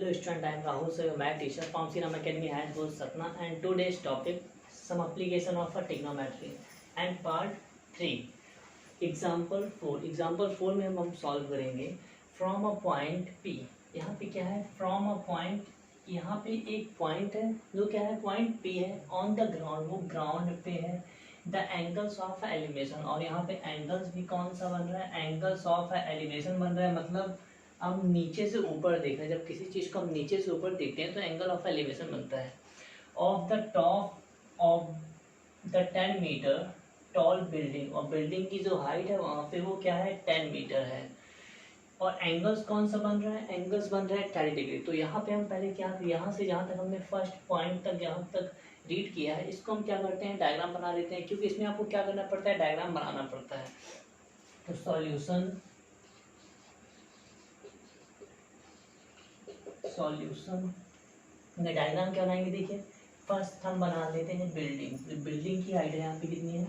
Hello student, I am Rahul, so your math teacher from Sinam Academy and host Satna, and today's topic some application of a trigonometry and part 3 example 4 में हम solve करेंगे from a point P। यहाँ पे क्या है from a point, यहाँ पे एक पॉइंट है जो क्या है पॉइंट P है ऑन द ग्राउंड, वो ग्राउंड पे है। द एंगल्स ऑफ एलिवेशन, और यहाँ पे एंगल्स भी कौन सा बन रहा है, एंगल्स ऑफ एलिवेशन बन रहा है, मतलब हम नीचे से ऊपर देख रहे हैं। जब किसी चीज़ को हम नीचे से ऊपर देखते हैं तो एंगल ऑफ एलिवेशन बनता है। Of the top of the 10 metre tall building, और बिल्डिंग की जो हाइट है वहाँ पे वो क्या है 10 मीटर है। और एंगल्स कौन सा बन रहा है, एंगल्स बन रहा है 30 डिग्री। तो यहाँ पे हम पहले क्या, यहाँ से जहाँ तक हमने फर्स्ट पॉइंट तक यहाँ तक रीड किया है, इसको हम क्या करते हैं डायग्राम बना लेते हैं, क्योंकि इसमें आपको क्या करना पड़ता है डायग्राम बनाना पड़ता है। तो सॉल्यूशन में डायग्राम क्या बनाएंगे, देखिए फर्स्ट हम बना लेते हैं बिल्डिंग। बिल्डिंग की हाइट है यहाँ पे कितनी है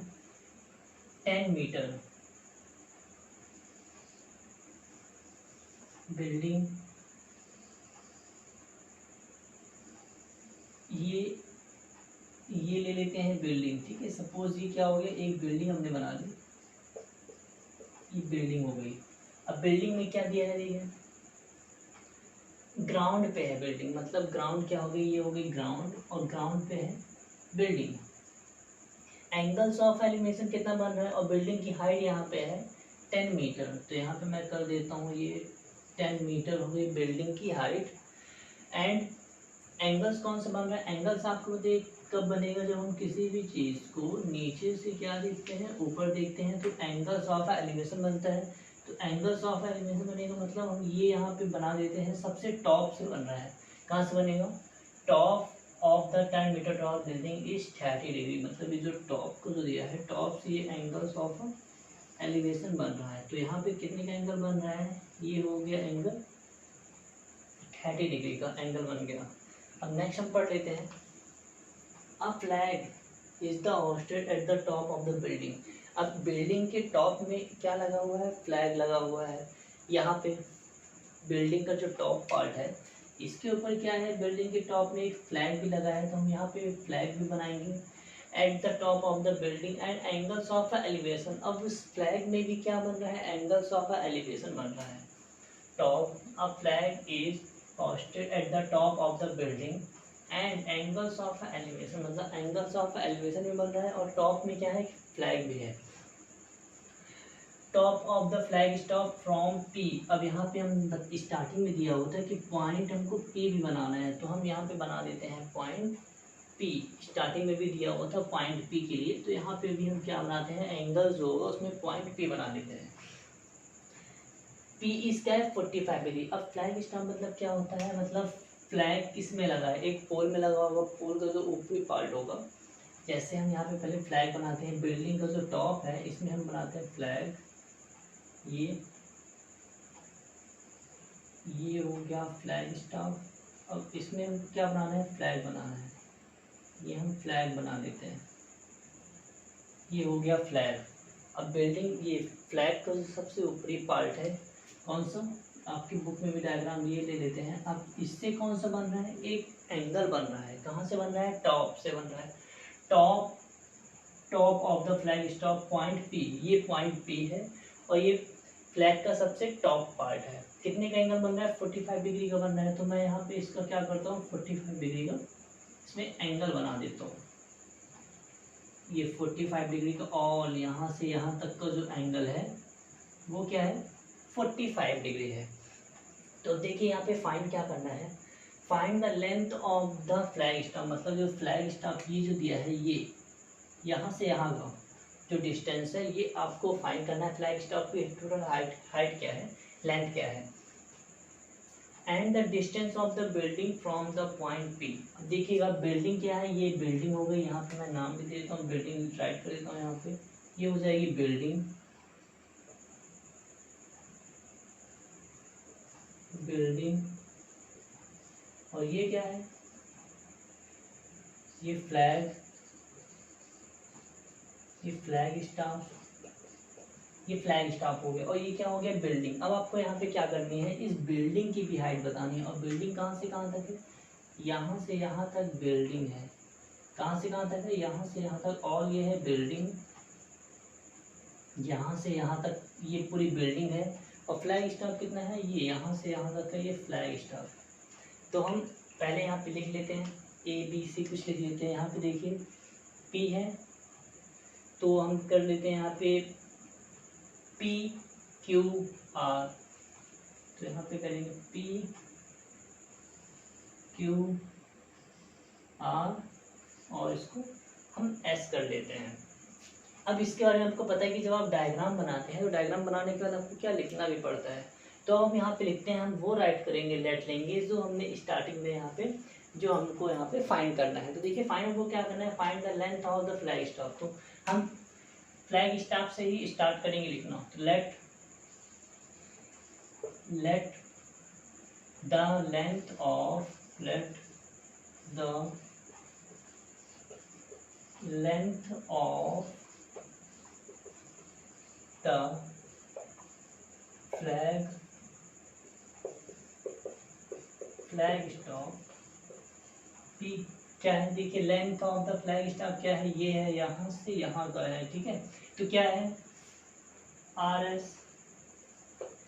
10 मीटर। बिल्डिंग ये ले लेते हैं बिल्डिंग, ठीक है। सपोज ये क्या हो गया, एक बिल्डिंग हमने बना ली, ये बिल्डिंग हो गई। अब बिल्डिंग में क्या दिया है, देखिए ग्राउंड पे है बिल्डिंग, मतलब ग्राउंड क्या हो गई, ये हो गई ग्राउंड, और ग्राउंड पे है बिल्डिंग। एंगल्स ऑफ एलिवेशन कितना बन रहा है, और बिल्डिंग की हाइट यहाँ पे है 10 मीटर। तो यहाँ पे मैं कर देता हूँ ये 10 मीटर हो गई बिल्डिंग की हाइट। एंड एंगल्स कौन सा बन रहा है, एंगल्स आपको देख कब बनेगा, जब हम किसी भी चीज़ को नीचे से क्या देखते हैं ऊपर देखते हैं, तो एंगल्स ऑफ एलिवेशन बनता है। तो एंगल्स ऑफ एलिवेशन बनेगा, मतलब हम ये यहाँ पे बना देते हैं, सबसे टॉप से बन रहा है। कहाँ से बनेगा, top of the 10 metre tall building is 30 degree, मतलब ये जो टॉप को जो दिया है, टॉप से ये एंगल्स ऑफ एलिवेशन बन रहा है। तो यहाँ पे कितने का एंगल बन रहा है, ये हो गया एंगल 30 डिग्री का एंगल बन गया। अब नेक्स्ट हम पढ़ लेते हैं, a flag is the hosted at the top of the building. अब बिल्डिंग के टॉप में क्या लगा हुआ है, फ्लैग लगा हुआ है। यहाँ पे बिल्डिंग का जो टॉप पार्ट है, इसके ऊपर क्या है, बिल्डिंग के टॉप में एक फ्लैग भी लगा है, तो हम यहाँ पे फ्लैग भी बनाएंगे at the top of the building and angles of elevation. अब उस फ्लैग में भी क्या बन रहा है, एंगल्स ऑफ एलिवेशन बन रहा है। Top a flag is hosted at the top of the building and angles of elevation, मतलब एंगल्स ऑफ एलिवेशन भी बन रहा है, और टॉप में क्या है फ्लैग भी है। Top of the flag stop from P. अब यहाँ पे हम स्टार्टिंग में दिया होता है कि पॉइंट हमको पी भी बनाना है, तो हम यहाँ पे बना देते हैं पॉइंट पी। स्टार्टिंग में भी दिया हुआ था पॉइंट पी के लिए, तो यहाँ पे भी हम क्या बनाते हैं, एंगल जो होगा उसमें पॉइंट पी बना देते हैं। पी इज क्या है 45 डिग्री। अब फ्लैग स्टॉप मतलब क्या होता है, मतलब फ्लैग किस में लगा है, एक पोल में लगा होगा, पोल का जो ऊपरी पार्ट होगा। जैसे हम यहाँ पे पहले फ्लैग बनाते हैं, बिल्डिंग का जो टॉप है इसमें हम बनाते हैं फ्लैग, ये हो गया फ्लैग स्टॉप। अब इसमें हम क्या बनाना है, फ्लैग बनाना है, ये हम फ्लैग बना देते हैं, ये हो गया फ्लैग। अब बिल्डिंग, ये फ्लैग का जो सबसे ऊपरी पार्ट है कौन सा, आपकी बुक में भी डायग्राम ये ले लेते हैं। अब इससे कौन सा बन रहा है, एक एंगल बन रहा है। कहाँ से बन रहा है, टॉप से बन रहा है। Top of the flag stop point P, ये पॉइंट पी है, और ये फ्लैग का सबसे टॉप पार्ट है। कितने का एंगल बन रहा है, 45 डिग्री का बन रहा है। तो मैं यहाँ पे इसका क्या करता हूँ, 45 डिग्री का इसमें एंगल बना देता हूँ, ये 45 डिग्री का, और यहाँ से यहाँ तक का जो एंगल है वो क्या है 45 डिग्री है। तो देखिए यहाँ पे फाइंड क्या करना है, find the length of the flag stop, मतलब जो फ्लैग स्टॉप ये जो दिया है, ये यहाँ से यहाँ का जो डिस्टेंस है ये आपको फाइंड करना है। फ्लैग स्टॉप की टोटल हाइट क्या है, लेंथ क्या है, and the distance of the building from the point P. देखिएगा बिल्डिंग क्या है, ये बिल्डिंग हो गई, यहाँ पे मैं नाम भी दे देता हूँ, बिल्डिंग राइट कर देता हूँ यहाँ पे, ये हो जाएगी बिल्डिंग, और ये क्या है, ये फ्लैग स्टॉप, ये फ्लैग स्टॉप हो गया। और ये क्या हो गया, बिल्डिंग। अब आपको यहाँ पे क्या करनी है, इस बिल्डिंग की भी हाइट बतानी है। और बिल्डिंग कहाँ से कहाँ तक है, यहाँ से यहाँ तक बिल्डिंग है। कहाँ से कहाँ तक है, यहाँ से यहाँ तक। और ये है बिल्डिंग, यहाँ से यहाँ तक ये पूरी बिल्डिंग है। और फ्लैग स्टॉप कितना है, ये यहाँ से यहाँ तक है, ये फ्लैग स्टॉप। तो हम पहले यहाँ पे लिख लेते हैं ABC कुछ लिख लेते हैं। यहाँ पे देखिए P है, तो हम कर लेते हैं यहाँ पे PQR। तो यहाँ पे करेंगे PQR और इसको हम S कर लेते हैं। अब इसके बारे में आपको पता है कि जब आप डायग्राम बनाते हैं तो डायग्राम बनाने के बाद आपको क्या लिखना भी पड़ता है। तो हम यहाँ पे लिखते हैं, हम वो राइट करेंगे, लेट लेंगे जो हमने स्टार्टिंग में यहाँ पे जो हमको यहाँ पे फाइंड करना है। तो देखिए फाइंड को क्या करना है, find the length of the flag stop. तो हम फ्लैग स्टॉप से ही स्टार्ट करेंगे लिखना। तो let the length of the flag stop P क्या है, देखिए length of the flag stop क्या है, ये है, यहाँ से यहाँ का है, ठीक है। तो क्या है RS,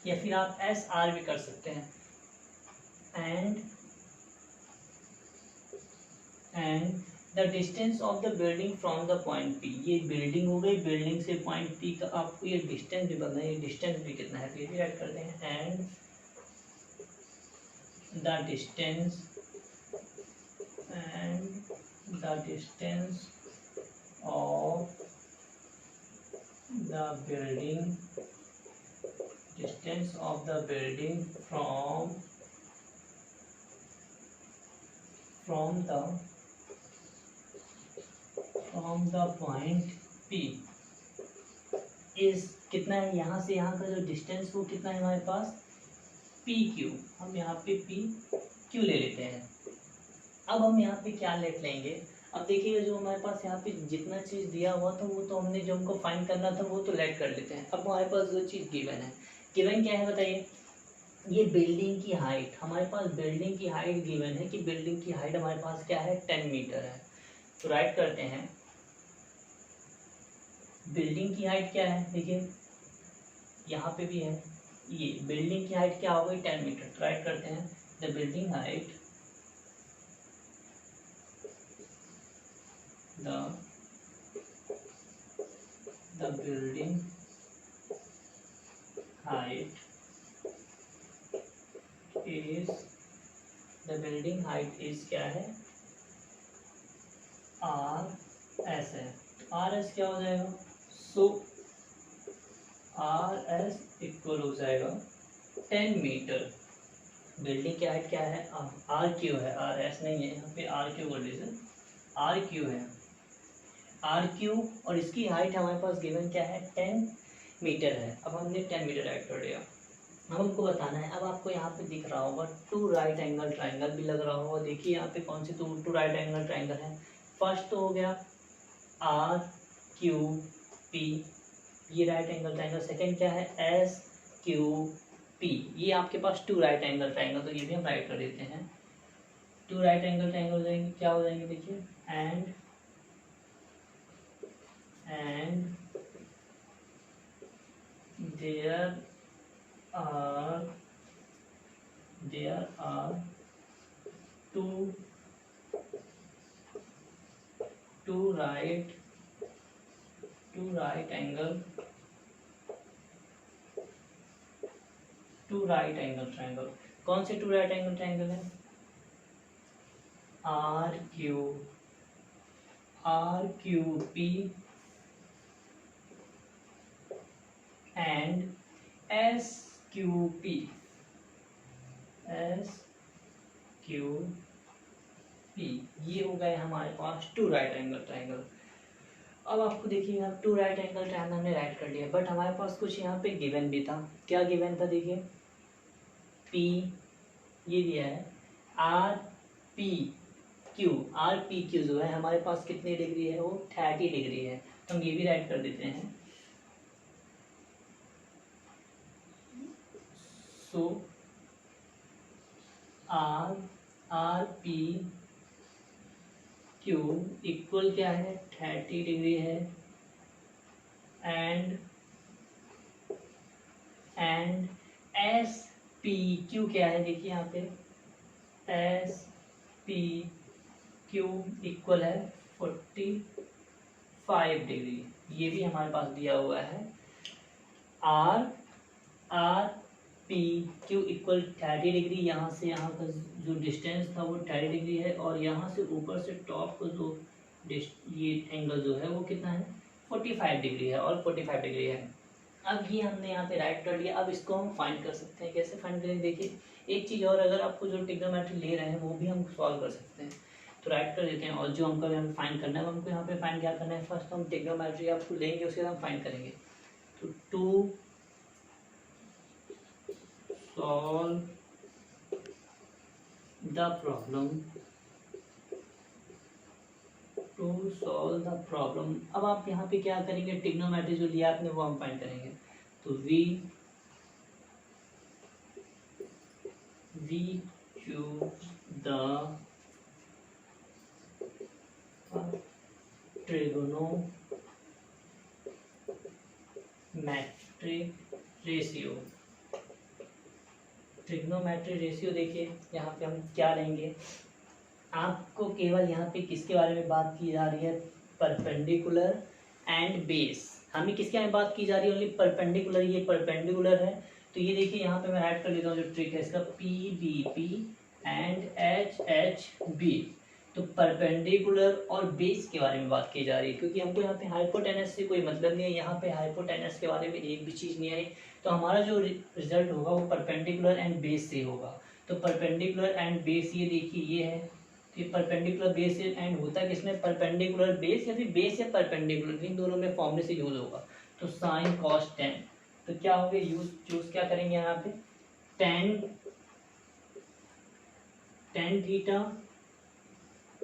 या फिर आप SR भी कर सकते हैं। And the distance of the building from the point P, ये बिल्डिंग हो गई, बिल्डिंग से पॉइंट P का आपको ये डिस्टेंस भी बताना है, ये डिस्टेंस भी कितना है, तो ये भी ऐड करते हैं। And the distance of the building from the point P इस कितना है, यहाँ से यहाँ का जो डिस्टेंस वो कितना है हमारे पास PQ। हम यहाँ पे PQ ले लेते हैं। अब हम यहाँ पे क्या लेट लेंगे, अब देखिएगा जो हमारे पास यहाँ पे जितना चीज़ दिया हुआ था वो तो हमने जो हमको फाइंड करना था वो तो लेट कर लेते हैं। अब हमारे पास जो चीज़ गिवन है, गिवन क्या है बताइए, ये बिल्डिंग की हाइट, हमारे पास बिल्डिंग की हाइट गिवन है कि बिल्डिंग की हाइट हमारे पास क्या है 10 मीटर है। तो राइट करते हैं बिल्डिंग की हाइट क्या है, देखिए यहाँ पे भी है, ये बिल्डिंग की हाइट क्या हो गई 10 मीटर। तो राइट करते हैं the building height, the building height is क्या है RS है। RS क्या हो जाएगा, सो RS इक्वल हो जाएगा 10 मीटर। बिल्डिंग की हाइट क्या है, RQ है, RS नहीं है, यहाँ पे RQ कर लीजिए, RQ है, RQ और इसकी हाइट हमारे पास गिवन क्या है 10 मीटर है। अब हमने 10 मीटर ऐड कर दिया। अब हमको बताना है, अब आपको यहाँ पे दिख रहा होगा 2 राइट एंगल ट्राइंगल भी लग रहा होगा। देखिए यहाँ पे कौन से 2 राइट एंगल ट्राइंगल है। फर्स्ट तो हो गया RQP, ये राइट एंगल ट्राइंगल। सेकेंड क्या है SQP, ये आपके पास 2 राइट एंगल ट्राइंगल, तो ये भी हम राइट कर देते हैं। 2 राइट एंगल ट्राइंगल हो जाएंगे, क्या हो जाएंगे देखिए, and there are two right angle triangle। कौन से 2 राइट एंगल ट्राइंगल है, RQP एंड SQP। ये हो गए हमारे पास 2 राइट एंगल ट्राइंगल। अब आपको देखिए आप 2 राइट एंगल ट्राइंगल हमने राइट कर लिया, बट हमारे पास कुछ यहाँ पे गिवन भी था। क्या गिवन था, देखिए P ये दिया है, RPQ जो है हमारे पास कितनी डिग्री है, वो 30 डिग्री है। तो हम ये भी राइट कर देते हैं so R R P Q equal क्या है 30 डिग्री है एंड एस पी क्यू क्या है देखिए यहाँ पे एस पी क्यू इक्वल है 45 डिग्री, ये भी हमारे पास दिया हुआ है। R R P Q equal 30 degree, यहाँ से यहाँ का जो डिस्टेंस था वो 30 डिग्री है और यहाँ से ऊपर से टॉप का जो ये एंगल जो है वो कितना है 45 डिग्री है और 45 डिग्री है। अब ये हमने यहाँ पे राइट कर लिया। अब इसको हम फाइंड कर सकते हैं। कैसे फाइंड करेंगे देखिए, एक चीज़ और, अगर आपको जो ट्रिग्नोमेट्री ले रहे हैं वो भी हम सॉल्व कर सकते हैं। तो राइट कर देते हैं और जो हमको यहाँ पे फाइंड करना है हमको यहाँ पे फाइंड क्या करना है, फर्स्ट हम ट्रिग्नोमेट्री आपको लेंगे उसके बाद हम फाइंड करेंगे। तो टू सॉल्व द प्रॉब्लम, अब आप यहाँ पे क्या करेंगे, ट्रिग्नोमेट्री जो लिया आपने वो हम फाइंड करेंगे। तो we choose the trigonometric ratio. Trigonometric ratio देखिए यहाँ पे हम क्या लेंगे, आपको केवल यहाँ पे किसके बारे में बात की जा रही है, परपेंडिकुलर एंड बेस। हमें किसके बारे में बात की जा रही है, ओनली परपेंडिकुलर, ये परपेंडिकुलर है। तो ये देखिए यहाँ पे मैं ऐड कर लेता हूँ जो ट्रिक है इसका, P B P and H H B. तो परपेंडिकुलर और बेस के बारे में बात की जा रही है, क्योंकि हमको यहाँ पे हाइपोटेनस से कोई मतलब नहीं है, यहाँ पे हाइपोटेनस के बारे में एक भी चीज़ नहीं आई। तो हमारा जो रिजल्ट होगा वो परपेंडिकुलर एंड बेस से होगा। तो परपेंडिकुलर एंड बेस ये देखिए ये है, तो परपेंडिकुलर बेस एंड होता है किसमें, परपेंडिकुलर बेस या फिर बेस या परपेंडिकुलर, इन दोनों में फॉर्मूले से यूज होगा। तो साइन कॉस टेन, तो क्या होगा चूज क्या करेंगे यहाँ पे, टेन थीटा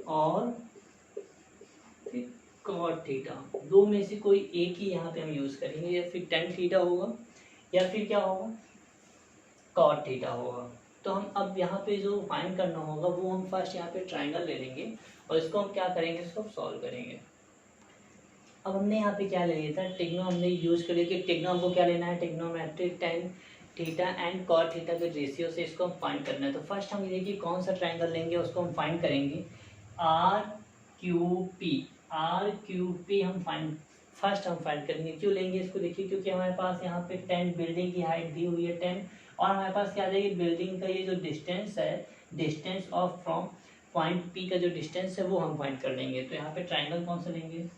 और फिर कॉट थीटा, दो में से कोई एक ही यहाँ पे हम यूज करेंगे, या फिर टेन थीटा होगा या फिर क्या होगा कॉट थीटा होगा। तो हम अब यहाँ पे जो फाइंड करना होगा वो हम फर्स्ट यहाँ पे ट्राइंगल ले लेंगे और इसको हम क्या करेंगे, इसको सॉल्व करेंगे। अब हमने यहाँ पे क्या ले लिया था, टेक्नो हमने यूज कर लिया कि टेक्नो हमको क्या लेना है, trigonometric tan theta and cot theta के रेशियो से इसको हम फाइंड करना है। तो फर्स्ट हम ये देखिए कौन सा ट्राइंगल लेंगे उसको हम फाइंड करेंगे, आर क्यू पी हम फर्स्ट हम फाइंड करेंगे। क्यों लेंगे इसको देखिए, क्योंकि हमारे पास यहाँ पे 10 बिल्डिंग की हाइट दी हुई है 10, और हमारे पास क्या आ जाएगी बिल्डिंग का ये जो डिस्टेंस है, distance of from point P का जो डिस्टेंस है वो हम फाइंड कर लेंगे। तो यहाँ पे ट्राइंगल कौन सा लेंगे,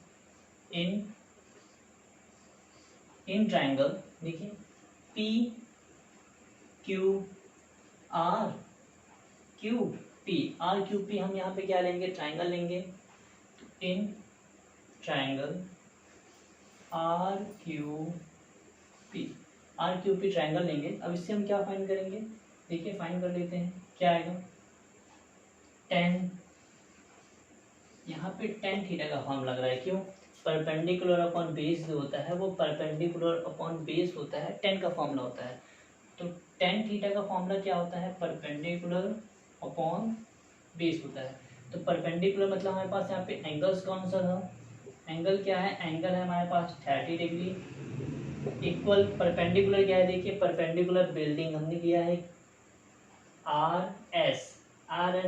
इन ट्राइंगल देखिए P Q R Q P हम यहाँ पे क्या लेंगे, ट्राइंगल लेंगे। तो इन triangle R Q P triangle लेंगे। अब इससे हम क्या फाइंड करेंगे, देखिए फाइंड कर लेते हैं, क्या आएगा 10, यहाँ पे टेन थीटा का फॉर्म लग रहा है, क्यों, परपेंडिकुलर अपॉन बेस जो होता है वो परपेंडिकुलर अपॉन बेस होता है, 10 का फॉर्मूला होता है। तो टेन थीटा का फॉर्मूला क्या होता है, परपेंडिकुलर अपॉन बेस होता है। तो परपेंडिकुलर मतलब हमारे पास यहाँ पे एंगल्स कौन सा था, एंगल क्या है, एंगल है हमारे पास 30 डिग्री इक्वल परपेंडिकुलर क्या है, देखिए परपेंडिकुलर बिल्डिंग हमने लिया है आर एस,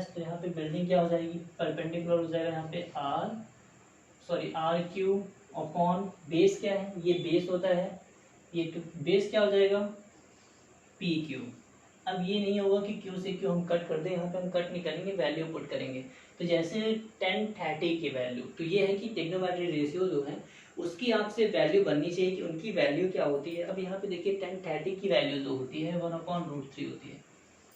तो यहाँ पे बिल्डिंग क्या हो जाएगी, परपेंडिकुलर हो जाएगा यहाँ पे आर क्यू अपॉन बेस क्या है, ये बेस होता है, ये तो बेस क्या हो जाएगा पी क्यू। अब ये नहीं होगा कि क्यू से क्यू हम कट कर दें, यहाँ पे हम कट नहीं करेंगे, वैल्यू पुट करेंगे। तो जैसे 1030 की वैल्यू, तो ये है कि ट्रिग्नोमेट्रिक रेशियो जो है उसकी आपसे वैल्यू बननी चाहिए कि उनकी वैल्यू क्या होती है। अब यहाँ पे देखिए 1030 की वैल्यू जो होती है 1/√3 होती है,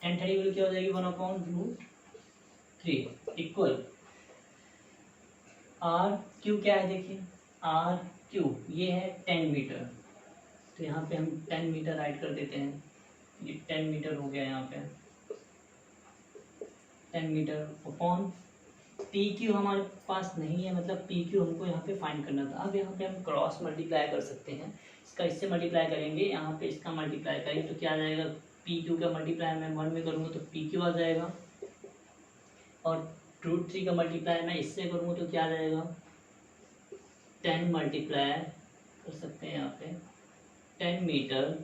1030 वैल्यू क्या हो जाएगी 1/√3 इक्वल आर क्यू क्या है, देखिए आर क्यू ये है 10 मीटर, तो यहाँ पे हम 10 मीटर राइट कर देते हैं, ये 10 मीटर हो गया यहाँ पे 10 मीटर अपॉन पी क्यू हमारे पास नहीं है, मतलब पी क्यू हमको यहाँ पे फाइंड करना था। अब यहाँ पे हम क्रॉस मल्टीप्लाई कर सकते हैं, इसका इससे मल्टीप्लाई करेंगे, यहाँ पे इसका मल्टीप्लाई करेंगे तो क्या आ जाएगा पी क्यू का मल्टीप्लाई मैं 1 में करूँगा तो पी क्यू आ जाएगा, और √3 का मल्टीप्लाई मैं इससे करूँगा तो क्या आ जाएगा 10 मल्टीप्लाई कर सकते हैं यहाँ पे 10 मीटर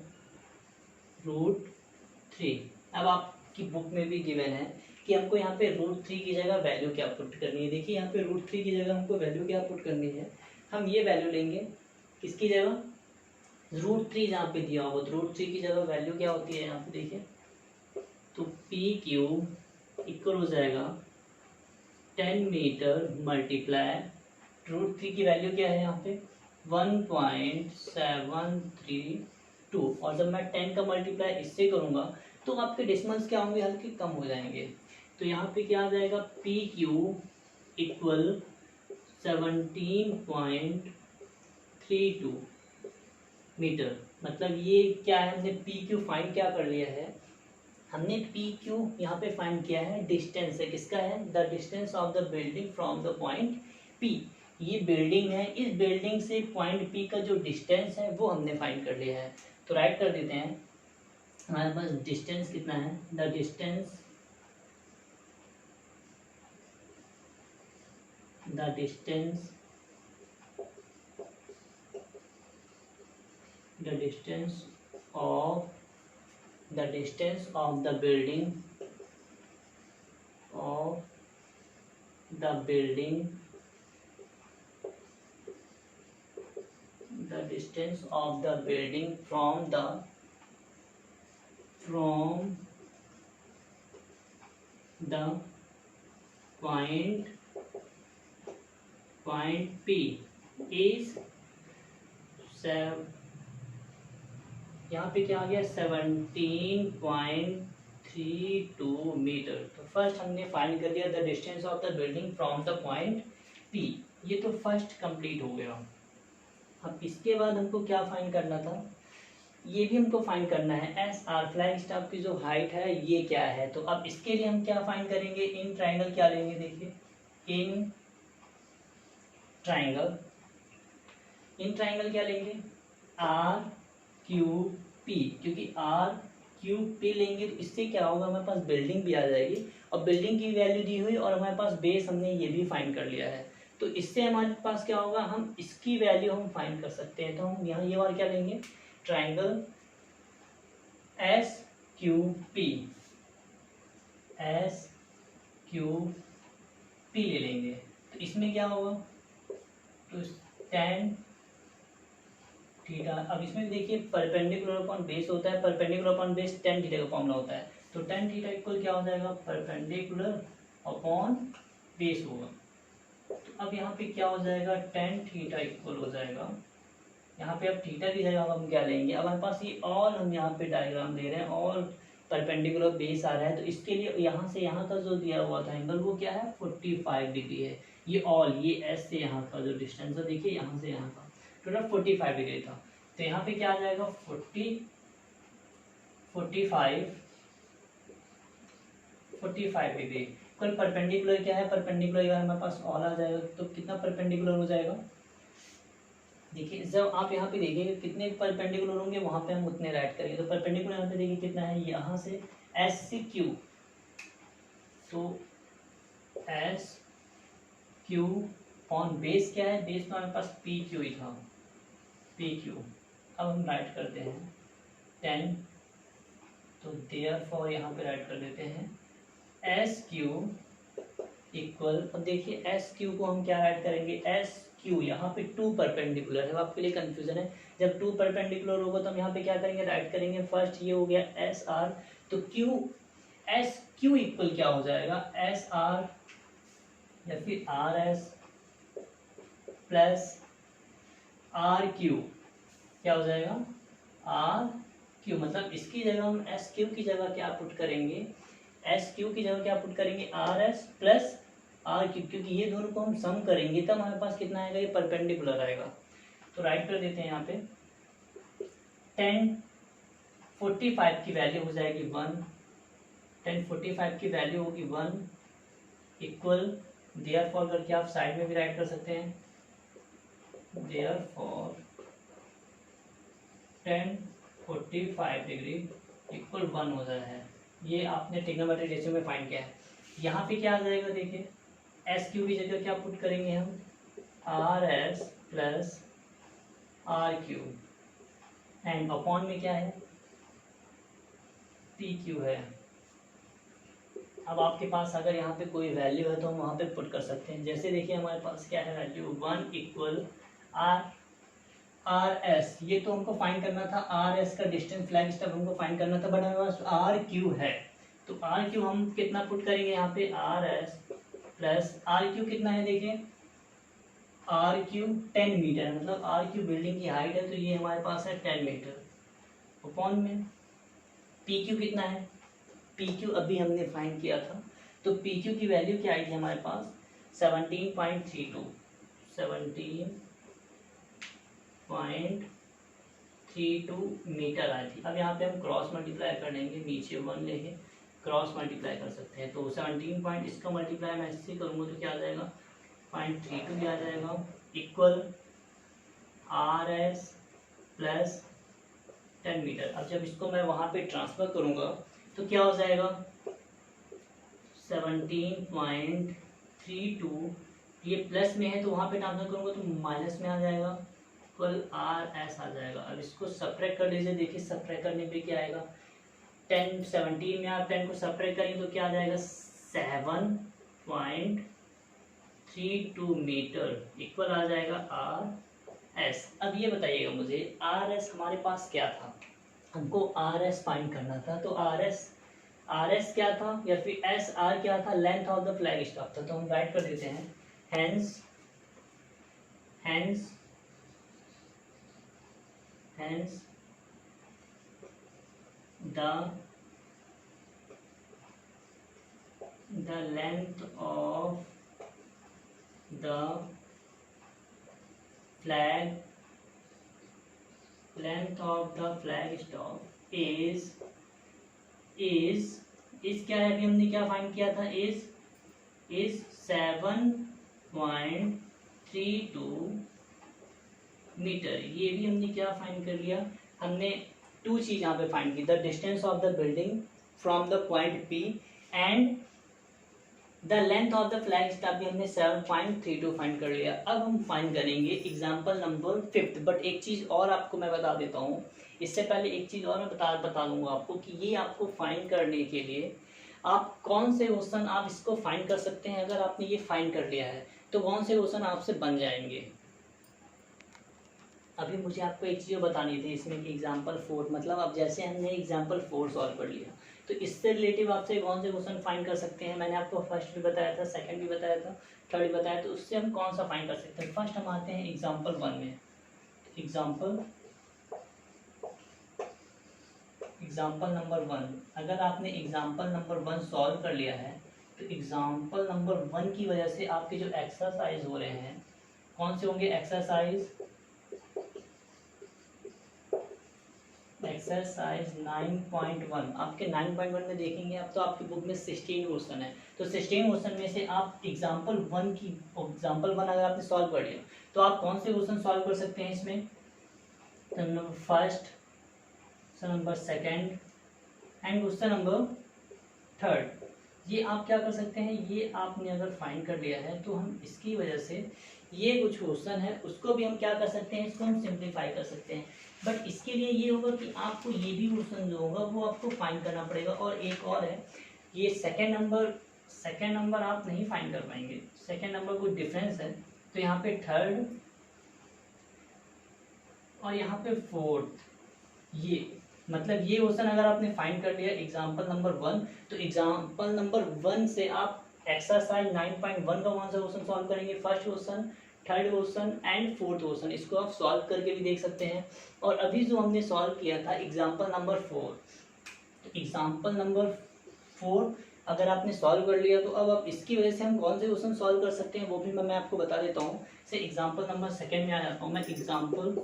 √3। अब आपकी बुक में भी गिवन है कि हमको यहाँ पे √3 की जगह वैल्यू क्या पुट करनी है। देखिए यहाँ पे √3 की जगह हमको वैल्यू क्या पुट करनी है, हम ये वैल्यू लेंगे किसकी जगह, √3 जहाँ पे दिया होगा तो √3 की जगह वैल्यू क्या होती है यहाँ पे देखिए, तो पी क्यू इक्वल हो जाएगा 10 मीटर मल्टीप्लाई √3 की वैल्यू क्या है यहाँ पे 1.732, और जब मैं 10 का मल्टीप्लाई इससे करूँगा तो आपके डेसिमल्स क्या होंगे, हल्के कम हो जाएंगे। तो यहाँ पे क्या आ जाएगा पी क्यू इक्वल 17.32 मीटर। मतलब ये क्या है, हमने पी क्यू फाइंड क्या कर लिया है, हमने पी क्यू यहाँ पे फाइंड किया है, डिस्टेंस है किसका है, the distance of the building from the point P. ये बिल्डिंग है, इस बिल्डिंग से पॉइंट पी का जो डिस्टेंस है वो हमने फाइंड कर लिया है। तो राइट कर देते हैं, हमारे पास डिस्टेंस कितना है, the distance of the building from the point P is यहाँ पे क्या आ गया 17.32 मीटर। तो फर्स्ट हमने फाइंड कर लिया the distance of the building from the point P, ये तो फर्स्ट कंप्लीट हो गया। अब इसके बाद हमको क्या फाइंड करना था, ये भी हमको फाइंड करना है एस आर फ्लैग स्टाफ की जो हाइट है ये क्या है। तो अब इसके लिए हम क्या फाइंड करेंगे, इन ट्राइंगल क्या लेंगे, देखिए इन ट्राइंगल क्या लेंगे आर क्यू पी, क्योंकि आर क्यू पी लेंगे तो इससे क्या होगा, हमारे पास बिल्डिंग भी आ जाएगी, और बिल्डिंग की वैल्यू दी हुई और हमारे पास बेस हमने ये भी फाइंड कर लिया है। तो इससे हमारे पास क्या होगा, हम इसकी वैल्यू हम फाइंड कर सकते हैं। तो हम यहाँ ये वाला क्या लेंगे, ट्राइंगल एस क्यू पी ले लेंगे। तो इसमें क्या होगा, तो tan थीटा, अब इसमें भी देखिए परपेंडिकुलर अपॉन बेस होता है, perpendicular upon base tan theta का फॉर्मूला होता है। तो tan थीटा इक्वल क्या हो जाएगा, परपेंडिकुलर अपॉन बेस होगा। तो अब यहाँ पे क्या हो जाएगा, tan थीटा इक्वल हो जाएगा, यहाँ पे अब थीटा की जगह हम क्या लेंगे, अब हमारे पास ये ऑल हम यहाँ पे डायग्राम दे रहे हैं, ऑल परपेंडिकुलर बेस आ रहा है, तो इसके लिए यहाँ से यहाँ का जो दिया हुआ था एंगल वो क्या है 45 डिग्री है। ये ऑल ये एस से यहाँ का जो डिस्टेंस है देखिए यहाँ से यहाँ का टोटल 45 डिग्री था। तो यहाँ पे क्या आ जाएगा 45 डिग्री। कल परपेंडिकुलर क्या है, परपेंडिकुलर अगर हमारे पास ऑल आ जाएगा तो कितना परपेंडिकुलर हो जाएगा, देखिए जब आप यहाँ पे देखेंगे कितने परपेंडिकुलर होंगे वहां पे हम उतने राइट करेंगे। तो परपेंडिकुलर यहाँ पे देखिए कितना है, यहाँ से एस से क्यू, तो एस क्यू ऑन बेस क्या है, बेस तो हमारे पास पी क्यू ही था, पी क्यू। अब हम राइट करते हैं 10, तो देयरफॉर यहाँ पे राइट कर देते हैं एस क्यू इक्वल, अब देखिए एस क्यू को हम क्या राइट करेंगे, एस क्यू यहाँ पे 2 परपेंडिकुलर है, आपके लिए कंफ्यूजन है, जब 2 परपेंडिकुलर होगा तो हम यहाँ पे क्या करेंगे, राइट करेंगे। फर्स्ट ये हो गया एस आर, तो क्यू एस क्यू इक्वल क्या हो जाएगा, एस आर या फिर R S plus R Q, क्या हो जाएगा आर क्यू। मतलब इसकी जगह हम एस क्यू की जगह क्या पुट करेंगे, एस क्यू की जगह क्या पुट करेंगे, R S plus R Q, क्योंकि ये दोनों को हम सम करेंगे तब हमारे पास कितना आएगा, ये परपेंडिकुलर आएगा। तो राइट कर देते हैं यहाँ पे 1045 की वैल्यू हो जाएगी 1, 1045 की वैल्यू होगी 1 इक्वल, देयरफॉर करके आप साइड में भी राइट कर सकते हैं, देयरफॉर 1045 डिग्री इक्वल 1 हो रहा है। ये आपने ट्रिग्नोमेट्री रेशियो में फाइंड किया है। यहाँ पे क्या आ जाएगा, देखिए एस क्यू की जगह क्या पुट करेंगे हम, R S plus R Q and upon में क्या है, पी क्यू है। अब आपके पास अगर यहाँ पे कोई वैल्यू है तो हम वहाँ पे पुट कर सकते हैं। जैसे देखिए हमारे पास क्या है वैल्यू, 1 इक्वल आर एस, ये तो हमको फाइंड करना था, आर एस का डिस्टेंस फ्लैग स्टॉप हमको फाइंड करना था, बट हमारे पास आर क्यू है। तो आर क्यू हम कितना पुट करेंगे यहाँ पे, R S plus R Q कितना है, देखिए आर क्यू 10 मीटर है, मतलब आर क्यू बिल्डिंग की हाइट है, तो ये हमारे पास है 10 मीटर अपॉन में पी क्यू कितना है, पी क्यू अभी हमने फाइंड किया था, तो पी क्यू की वैल्यू क्या आई थी हमारे पास 17.32 मीटर आई थी। अब यहाँ पे हम क्रॉस मल्टीप्लाई कर लेंगे, नीचे 1 लेके क्रॉस मल्टीप्लाई कर सकते हैं, तो 17 पॉइंट इसका मल्टीप्लाई मैं इससे करूँगा तो क्या आ जाएगा 0.32 भी आ जाएगा, equal R S plus 10 metre. अब जब इसको मैं वहाँ पे ट्रांसफर करूँगा तो क्या हो जाएगा 17.32, ये प्लस में है तो वहाँ पे ट्रांसफर करूँगा तो माइनस में आ जाएगा, इक्वल आर एस आ जाएगा। अब इसको सब्ट्रैक्ट कर लीजिए, देखिए सब्ट्रैक्ट करने पे क्या आएगा, 10 17 में आप 10 को सब्ट्रैक्ट करेंगे तो क्या आ जाएगा 7.32 मीटर, इक्वल आ जाएगा आर एस। अब ये बताइएगा मुझे आर एस हमारे पास क्या था, हमको आर एस फाइंड करना था, तो आर एस क्या था या फिर एस आर क्या था, length of the flag stop था, तो हम राइट कर देते हैं hence the length of the flag stop is क्या है, अभी हमने क्या फाइंड किया था, is 7.32 मीटर। ये भी हमने क्या फाइंड कर लिया, हमने 2 चीज यहाँ पे फाइंड की, the distance of the building from the point P and the length of the flag stop भी हमने 7.32 फाइंड कर लिया। अब हम फाइंड करेंगे एग्जांपल नंबर 5, बट एक चीज़ और आपको मैं बता देता हूँ, इससे पहले एक चीज़ और मैं बता दूंगा आपको कि ये आपको फाइंड करने के लिए आप कौन से क्वेश्चन आप इसको फाइंड कर सकते हैं। अगर आपने ये फाइंड कर लिया है तो कौन से क्वेश्चन आपसे बन जाएंगे। अभी मुझे आपको एक चीज़ बतानी थी इसमें कि एग्जाम्पल 4, मतलब अब जैसे हमने एग्जाम्पल 4 सॉल्व कर लिया तो इससे रिलेटिव आपसे कौन से क्वेश्चन फाइंड कर सकते हैं। मैंने आपको फर्स्ट भी बताया था, सेकंड भी बताया था, थर्ड भी बताया, तो उससे हम कौन सा फाइंड कर सकते हैं। फर्स्ट हम आते हैं एग्जाम्पल 1 में। एग्जाम्पल नंबर 1, अगर आपने एग्जाम्पल नंबर 1 सॉल्व कर लिया है तो एग्जाम्पल नंबर 1 की वजह से आपके जो एक्सरसाइज हो रहे हैं कौन से होंगे, एक्सरसाइज 9.1। आपके 9.1 में देखेंगे अब तो आपकी बुक में 16 क्वेश्चन है, तो 16 क्वेश्चन में से आप एग्जाम्पल 1 अगर आपने सॉल्व कर लिया तो आप कौन से क्वेश्चन सॉल्व कर सकते हैं इसमें, number first, number second and question number third. ये आप क्या कर सकते हैं, ये आपने अगर फाइंड कर लिया है तो हम इसकी वजह से ये कुछ क्वेश्चन है उसको भी हम क्या कर सकते हैं, इसको हम सिंप्लीफाई कर सकते हैं। बट इसके लिए ये होगा कि आपको ये भी क्वेश्चन जो होगा वो आपको फाइंड करना पड़ेगा। और एक और है, ये सेकेंड नंबर आप नहीं फाइंड कर पाएंगे, सेकेंड नंबर कोई डिफरेंस है, तो यहाँ पे थर्ड और यहाँ पे फोर्थ, ये मतलब ये क्वेश्चन अगर आपने फाइंड कर लिया एग्जाम्पल नंबर 1 तो एग्जाम्पल नंबर 1 से आप एक्सरसाइज 9.1 का कौन सा क्वेश्चन सॉल्व करेंगे, first question, third question and fourth question, इसको आप सॉल्व करके भी देख सकते हैं। और अभी जो हमने सॉल्व किया था एग्जाम्पल नंबर 4, तो एग्जाम्पल नंबर 4 अगर आपने सॉल्व कर लिया तो अब इसकी वजह से हम कौन से क्वेश्चन सॉल्व कर सकते हैं वो भी मैं आपको बता देता हूँ। से एग्जाम्पल नंबर 2 में आ जाता हूँ मैं, एग्जाम्पल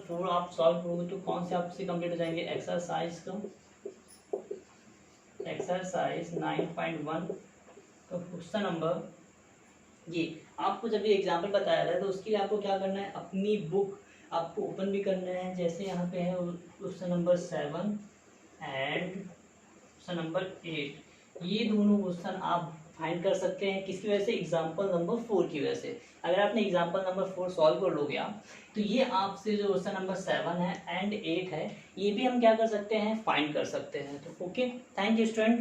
4 आप सॉल्व करोगे तो कौन से आपसे कंप्लीट हो जाएंगे, एक्सरसाइज 9.1 तो क्वेश्चन नंबर ये आपको जब ये एग्जाम्पल बताया था तो उसके लिए आपको क्या करना है, अपनी बुक आपको ओपन भी करना है। जैसे यहाँ पे है question number 7 and question number 8, ये दोनों क्वेश्चन आप फाइंड कर सकते हैं किसकी वजह से, एग्जाम्पल नंबर 4 की वजह से। अगर आपने एग्जाम्पल नंबर 4 सॉल्व कर लोगे आप, तो ये आपसे जो क्वेश्चन नंबर 7 है एंड 8 है, ये भी हम क्या कर सकते हैं, फाइंड कर सकते हैं। तो ओके, थैंक यू स्टूडेंट।